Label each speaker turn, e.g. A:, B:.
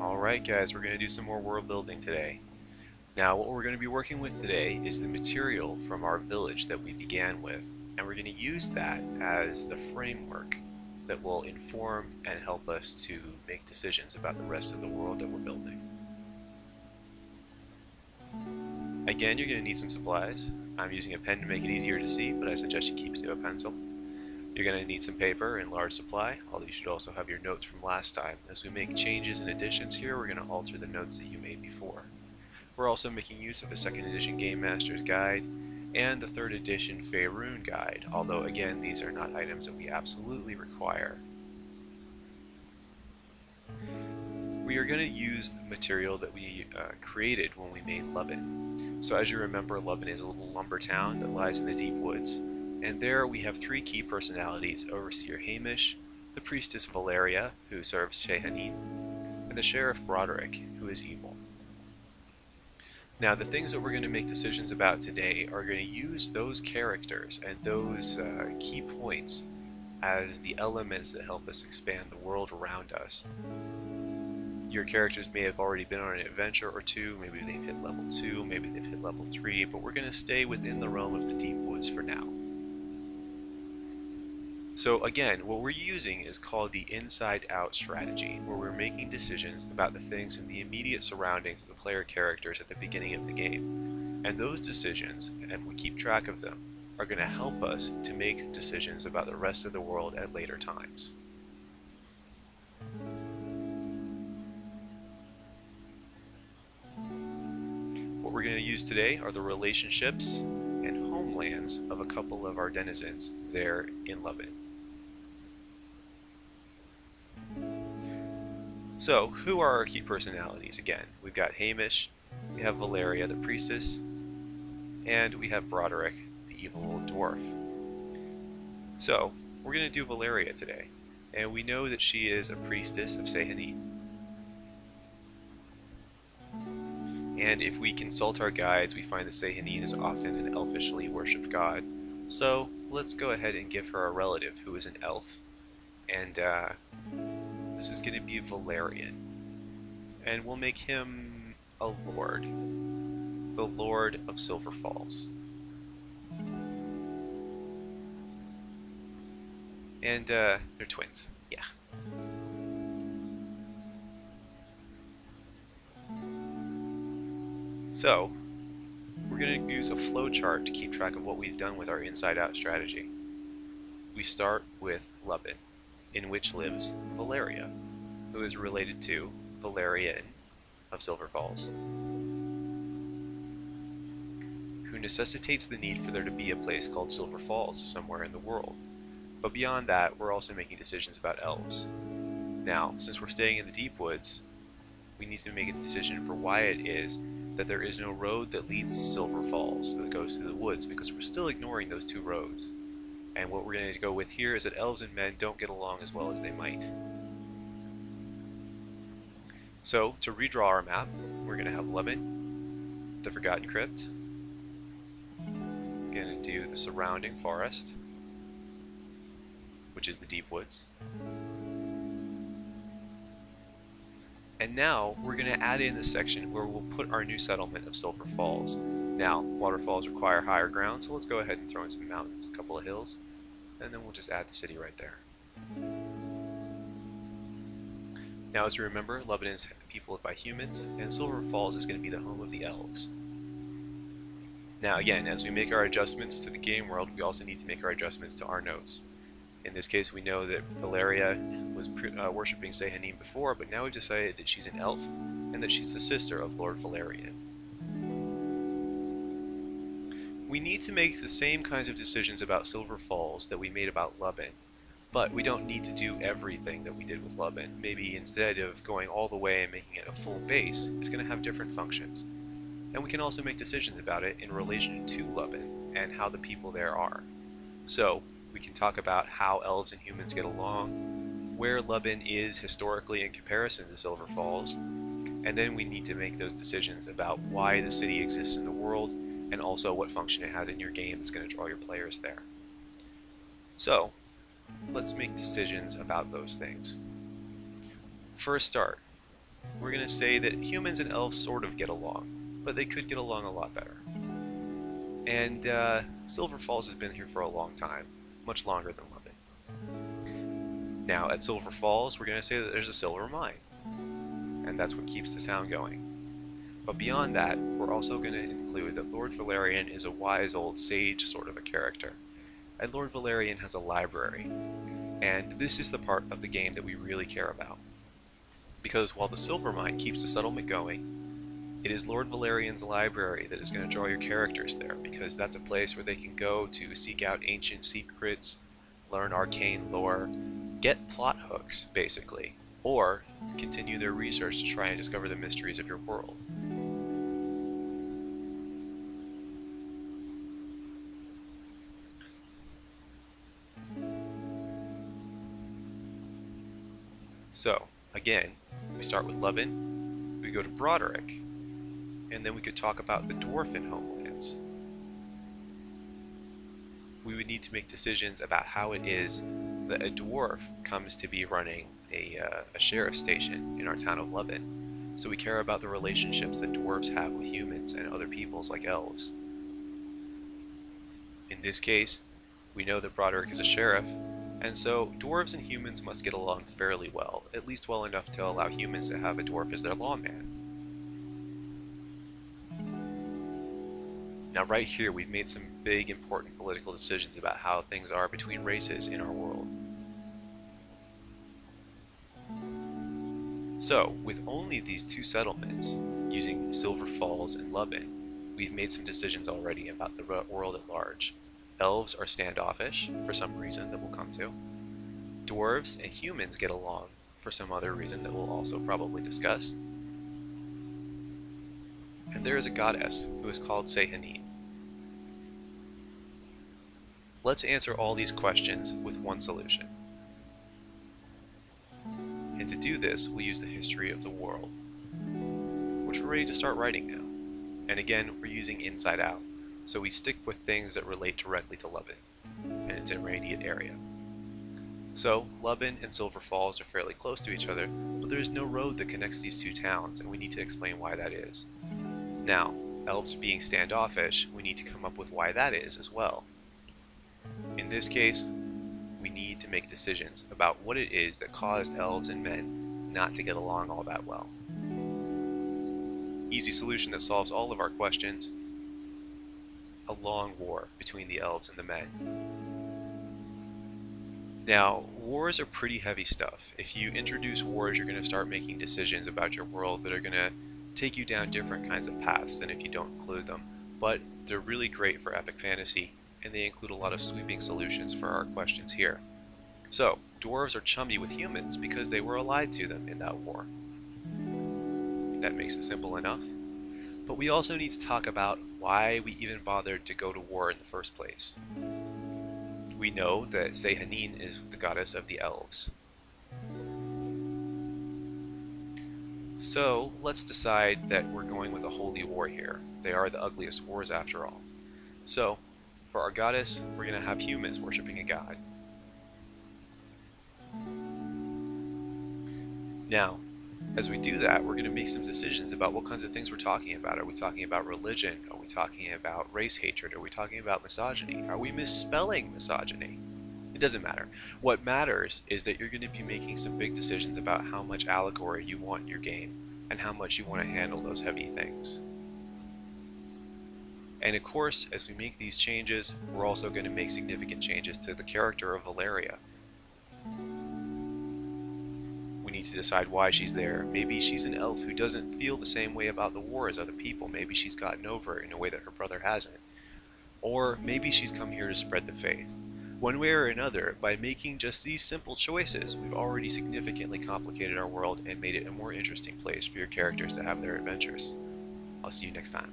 A: Alright guys, we're going to do some more world building today. Now what we're going to be working with today is the material from our village that we began with, and we're going to use that as the framework that will inform and help us to make decisions about the rest of the world that we're building. Again, you're going to need some supplies. I'm using a pen to make it easier to see, but I suggest you keep a pencil. You're going to need some paper in large supply, although you should also have your notes from last time. As we make changes and additions here, we're going to alter the notes that you made before. We're also making use of a 2nd edition Game Master's Guide and the 3rd edition Faerun Guide, although again these are not items that we absolutely require. We are going to use the material that we created when we made Lubin. So as you remember, Lubin is a little lumber town that lies in the deep woods. And there we have 3 key personalities: Overseer Hamish, the Priestess Valeria, who serves Shehanin, and the Sheriff Broderick, who is evil. Now the things that we're going to make decisions about today are going to use those characters and those key points as the elements that help us expand the world around us. Your characters may have already been on an adventure or two, maybe they've hit level 2, maybe they've hit level 3, but we're going to stay within the realm of the deep woods for now. So again, what we're using is called the inside-out strategy, where we're making decisions about the things in the immediate surroundings of the player characters at the beginning of the game. And those decisions, if we keep track of them, are going to help us to make decisions about the rest of the world at later times. What we're going to use today are the relationships and homelands of a couple of our denizens there in Lubin. So, who are our key personalities? Again, we've got Hamish, we have Valeria the priestess, and we have Broderick, the evil old dwarf. So, we're going to do Valeria today, and we know that she is a priestess of Shehanin. And if we consult our guides, we find that Shehanin is often an elfishly worshipped god. So, let's go ahead and give her a relative who is an elf. And this is going to be Valerian. And we'll make him a lord. The Lord of Silver Falls. And they're twins. Yeah. So, we're going to use a flowchart to keep track of what we've done with our inside-out strategy. We start with Lubin, in which lives Valeria, who is related to Valerian of Silver Falls, who necessitates the need for there to be a place called Silver Falls somewhere in the world. But beyond that, we're also making decisions about elves. Now, since we're staying in the deep woods, we need to make a decision for why it is that there is no road that leads to Silver Falls that goes through the woods, because we're still ignoring those 2 roads. And what we're going to go with here is that elves and men don't get along as well as they might. So, to redraw our map, we're going to have Lubin, the Forgotten Crypt. We're going to do the surrounding forest, which is the deep woods. And now, we're going to add in the section where we'll put our new settlement of Silver Falls. Now, waterfalls require higher ground, so let's go ahead and throw in some mountains, a couple of hills, and then we'll just add the city right there. Now, as you remember, Lubin is peopled by humans, and Silver Falls is going to be the home of the elves. Now again, as we make our adjustments to the game world, we also need to make our adjustments to our notes. In this case, we know that Valeria was worshipping Shehanin before, but now we've decided that she's an elf, and that she's the sister of Lord Valerian. We need to make the same kinds of decisions about Silver Falls that we made about Lubin, but we don't need to do everything that we did with Lubin. Maybe instead of going all the way and making it a full base, it's going to have different functions. And we can also make decisions about it in relation to Lubin and how the people there are. So, we can talk about how elves and humans get along, where Lubin is historically in comparison to Silver Falls, and then we need to make those decisions about why the city exists in the world, and also what function it has in your game that's going to draw your players there. So, let's make decisions about those things. For a start, we're going to say that humans and elves sort of get along, but they could get along a lot better. And Silver Falls has been here for a long time, much longer than London. Now, at Silver Falls, we're going to say that there's a silver mine, and that's what keeps the town going. But beyond that, we're also going to include that Lord Valerian is a wise old sage sort of a character, and Lord Valerian has a library, and this is the part of the game that we really care about. Because while the silver mine keeps the settlement going, it is Lord Valerian's library that is going to draw your characters there, because that's a place where they can go to seek out ancient secrets, learn arcane lore, get plot hooks, basically, or continue their research to try and discover the mysteries of your world. So, again, we start with Lubin, we go to Broderick, and then we could talk about the dwarf in Homelands. We would need to make decisions about how it is that a dwarf comes to be running a sheriff's station in our town of Lubin. So we care about the relationships that dwarves have with humans and other peoples like elves. In this case, we know that Broderick is a sheriff, and so dwarves and humans must get along fairly well, at least well enough to allow humans to have a dwarf as their lawman. Now right here we've made some big important political decisions about how things are between races in our world. So, with only these two settlements, using Silver Falls and Lubin, we've made some decisions already about the world at large. Elves are standoffish, for some reason that we'll come to. Dwarves and humans get along, for some other reason that we'll also probably discuss. And there is a goddess who is called Sehanine. Let's answer all these questions with one solution. And to do this, we'll use the history of the world, which we're ready to start writing now. And again, we're using inside out, so we stick with things that relate directly to Lubin and its immediate area. So, Lubin and Silver Falls are fairly close to each other, but there is no road that connects these two towns, and we need to explain why that is. Now, elves being standoffish, we need to come up with why that is as well. In this case, we need to make decisions about what it is that caused elves and men not to get along all that well. Easy solution that solves all of our questions: a long war between the elves and the men. Now, wars are pretty heavy stuff. If you introduce wars, you're going to start making decisions about your world that are going to take you down different kinds of paths than if you don't include them. But they're really great for epic fantasy, and they include a lot of sweeping solutions for our questions here. So, dwarves are chummy with humans because they were allied to them in that war. That makes it simple enough. But we also need to talk about why we even bothered to go to war in the first place. We know that Sehanine is the goddess of the elves. So, let's decide that we're going with a holy war here. They are the ugliest wars after all. So, for our goddess, we're going to have humans worshipping a god. Now, as we do that, we're going to make some decisions about what kinds of things we're talking about. Are we talking about religion? Are we talking about race hatred? Are we talking about misogyny? Are we misspelling misogyny? It doesn't matter. What matters is that you're going to be making some big decisions about how much allegory you want in your game and how much you want to handle those heavy things. And of course, as we make these changes, we're also going to make significant changes to the character of Valeria. We need to decide why she's there. Maybe she's an elf who doesn't feel the same way about the war as other people. Maybe she's gotten over it in a way that her brother hasn't. Or maybe she's come here to spread the faith. One way or another, by making just these simple choices, we've already significantly complicated our world and made it a more interesting place for your characters to have their adventures. I'll see you next time.